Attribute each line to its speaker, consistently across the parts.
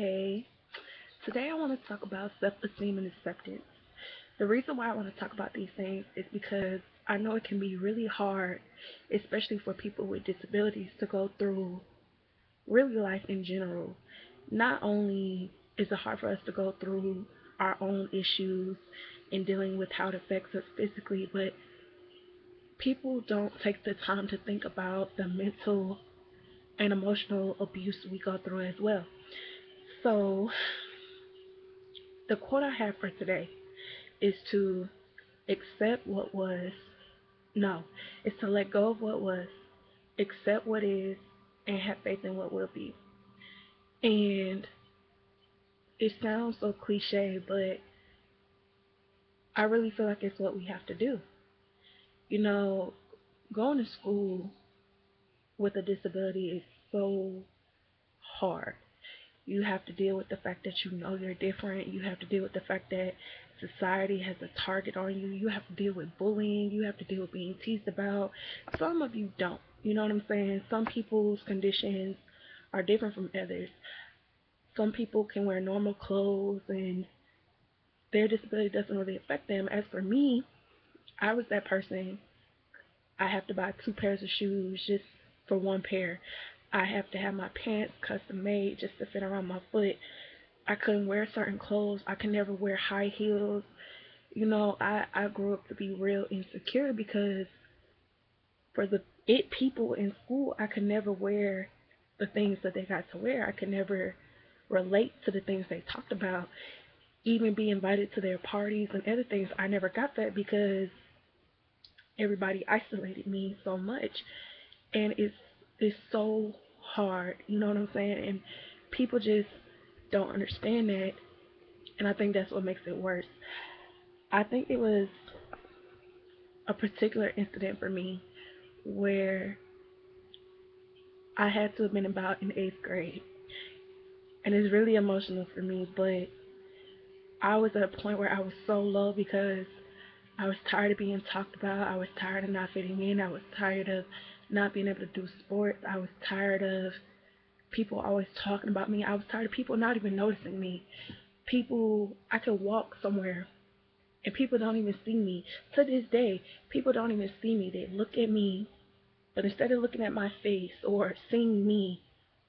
Speaker 1: Hey, today I want to talk about self esteem and acceptance. The reason why I want to talk about these things is because I know it can be really hard, especially for people with disabilities, to go through really life in general. Not only is it hard for us to go through our own issues and dealing with how it affects us physically, but people don't take the time to think about the mental and emotional abuse we go through as well. So, the quote I have for today is to accept what was, no, it's to let go of what was, accept what is, and have faith in what will be. And it sounds so cliche, but I really feel like it's what we have to do. You know, going to school with a disability is so hard. You have to deal with the fact that you know you're different. You have to deal with the fact that society has a target on you. You have to deal with bullying. You have to deal with being teased about. Some of you don't. You know what I'm saying? Some people's conditions are different from others. Some people can wear normal clothes and their disability doesn't really affect them. As for me, I was that person. I have to buy two pairs of shoes just for one pair. I have to have my pants custom made just to fit around my foot. I couldn't wear certain clothes. I could never wear high heels. I grew up to be real insecure because for the it people in school, I could never wear the things that they got to wear. I could never relate to the things they talked about. Even be invited to their parties and other things, I never got that because everybody isolated me so much, and it's so hard. You know what I'm saying? And people just don't understand that, and I think that's what makes it worse. I think it was a particular incident for me where I had to have been about in eighth grade, and it's really emotional for me. But I was at a point where I was so low because I was tired of being talked about. I was tired of not fitting in. I was tired of not being able to do sports. I was tired of people always talking about me. I was tired of people not even noticing me. People, I could walk somewhere and people don't even see me. To this day, people don't even see me. They look at me, but instead of looking at my face or seeing me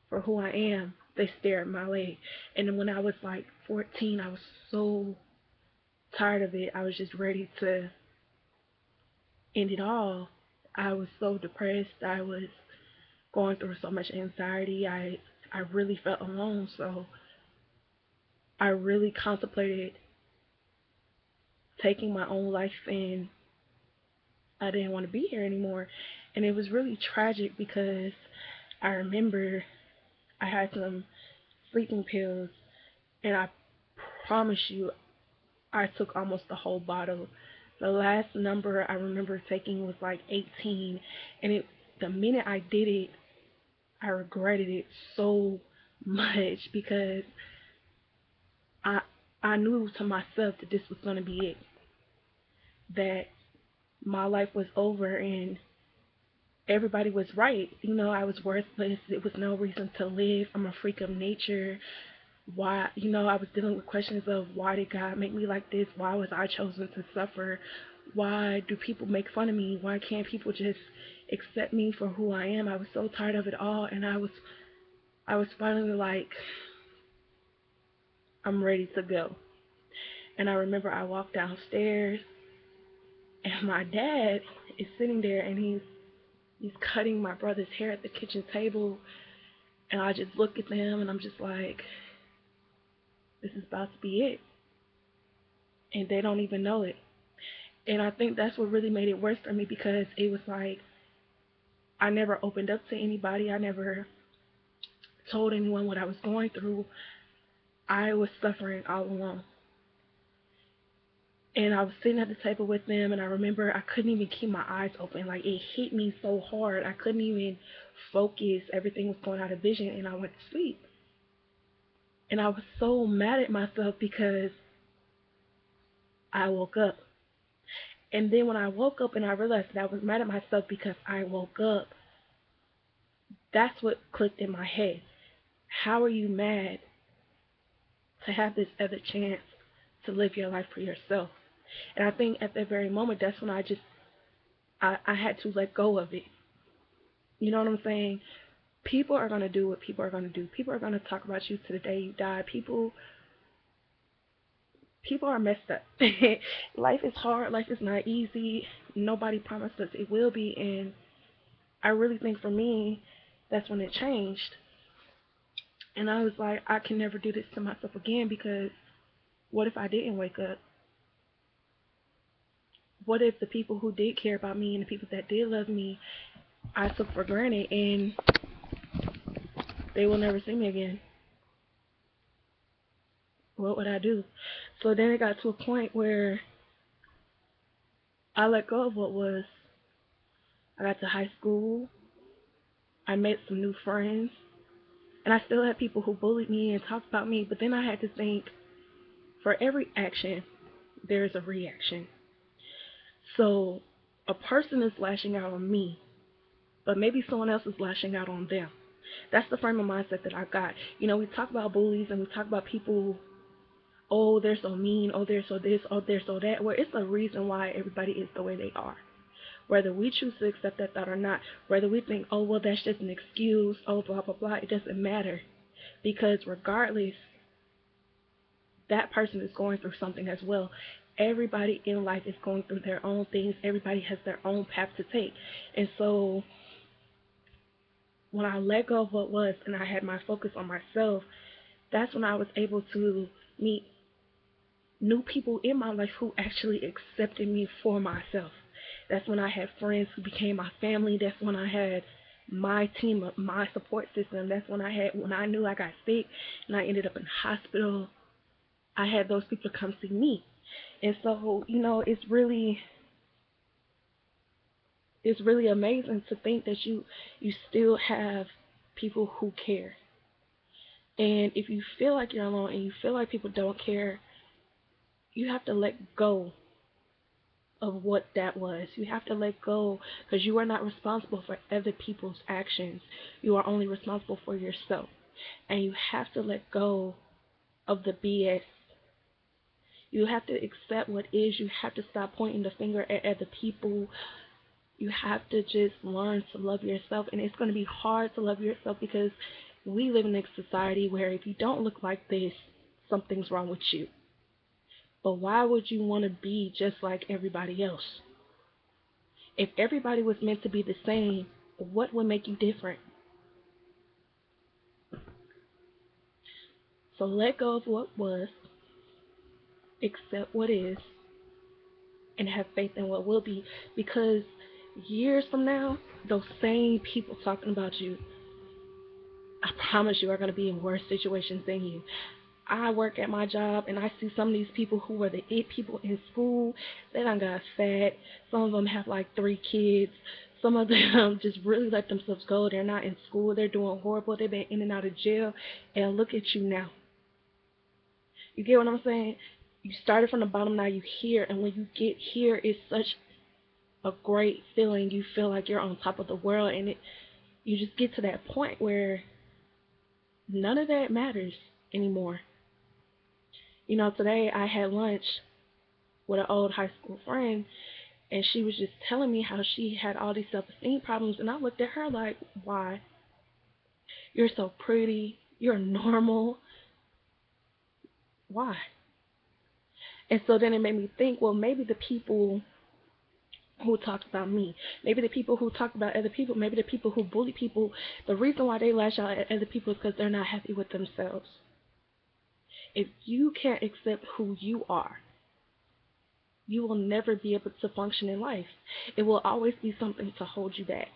Speaker 1: for who I am, they stare at my leg. And then when I was like 14, I was so tired of it. I was just ready to end it all. I was so depressed. I was going through so much anxiety. I really felt alone. So I really contemplated taking my own life, and I didn't want to be here anymore. And it was really tragic because I remember I had some sleeping pills, and I promise you, I took almost the whole bottle. The last number I remember taking was like 18, and the minute I did it, I regretted it so much because I I knew to myself that this was gonna be it, that my life was over and everybody was right. I was worthless. It was no reason to live. I'm a freak of nature. Why, I was dealing with questions of why did God make me like this? Why was I chosen to suffer? Why do people make fun of me? Why can't people just accept me for who I am? I was so tired of it all, and I was finally like, I'm ready to go. And I remember I walked downstairs, and my dad is sitting there, and he's cutting my brother's hair at the kitchen table, and I just look at them, and I'm just like, this is about to be it, and they don't even know it. And I think that's what really made it worse for me because it was like I never opened up to anybody. I never told anyone what I was going through. I was suffering all alone. And I was sitting at the table with them, and I remember I couldn't even keep my eyes open. Like, it hit me so hard. I couldn't even focus. Everything was going out of vision, and I went to sleep. And I was so mad at myself because I woke up. And then when I woke up and I realized that I was mad at myself because I woke up, that's what clicked in my head. How are you mad to have this other chance to live your life for yourself. And I think at that very moment, that's when I had to let go of it. You know what I'm saying? People are gonna do what people are gonna do. People are gonna talk about you to the day you die. People are messed up. Life is hard. Life is not easy. Nobody promised us it will be, and I really think for me, that's when it changed. And I was like, I can never do this to myself again because what if I didn't wake up? What if the people who did care about me and the people that did love me, I took for granted and they will never see me again? What would I do? So then it got to a point where I let go of what was. I got to high school. I met some new friends. And I still had people who bullied me and talked about me. But then I had to think for every action, there is a reaction. So a person is lashing out on me, but maybe someone else is lashing out on them. That's the frame of mindset that I got. You know, we talk about bullies and we talk about people, oh, they're so mean, oh, they're so this, oh, they're so that. Well, it's a reason why everybody is the way they are. Whether we choose to accept that thought or not, whether we think, oh, well, that's just an excuse, oh, blah, blah, blah, it doesn't matter. Because regardless, that person is going through something as well. Everybody in life is going through their own things. Everybody has their own path to take. And so when I let go of what was and I had my focus on myself, that's when I was able to meet new people in my life who actually accepted me for myself. That's when I had friends who became my family. That's when I had my team, my support system. That's when when I knew I got sick and I ended up in the hospital, I had those people come see me. And so, you know, it's really amazing to think that you still have people who care. And if you feel like you're alone and you feel like people don't care, you have to let go of what that was. You have to let go because you are not responsible for other people's actions. You are only responsible for yourself. And you have to let go of the BS. You have to accept what is. You have to stop pointing the finger at other people. You have to just learn to love yourself. And it's going to be hard to love yourself because we live in a society where if you don't look like this, something's wrong with you. But why would you want to be just like everybody else? If everybody was meant to be the same, what would make you different? So let go of what was, accept what is, and have faith in what will be. Because years from now, those same people talking about you, I promise you, are going to be in worse situations than you. I work at my job and I see some of these people who were the it people in school. They done got fat. Some of them have like 3 kids. Some of them just really let themselves go. They're not in school. They're doing horrible. They've been in and out of jail. And look at you now. You get what I'm saying? You started from the bottom, now you here. And when you get here, it's such a great feeling. You feel like you're on top of the world. And you just get to that point where none of that matters anymore. You know, today I had lunch with an old high school friend, and she was just telling me how she had all these self-esteem problems, and I looked at her like, why? You're so pretty. You're normal. Why? And so then it made me think, well, maybe the people who talked about me, maybe the people who talk about other people, maybe the people who bully people, the reason why they lash out at other people is because they're not happy with themselves. If you can't accept who you are, you will never be able to function in life. It will always be something to hold you back.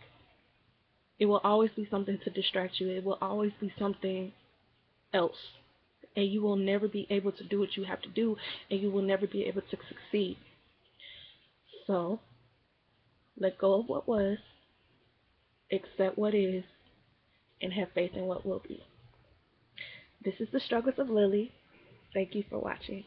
Speaker 1: It will always be something to distract you. It will always be something else. And you will never be able to do what you have to do, and you will never be able to succeed. So, let go of what was, accept what is, and have faith in what will be. This is the Struggles of Lilly. Thank you for watching.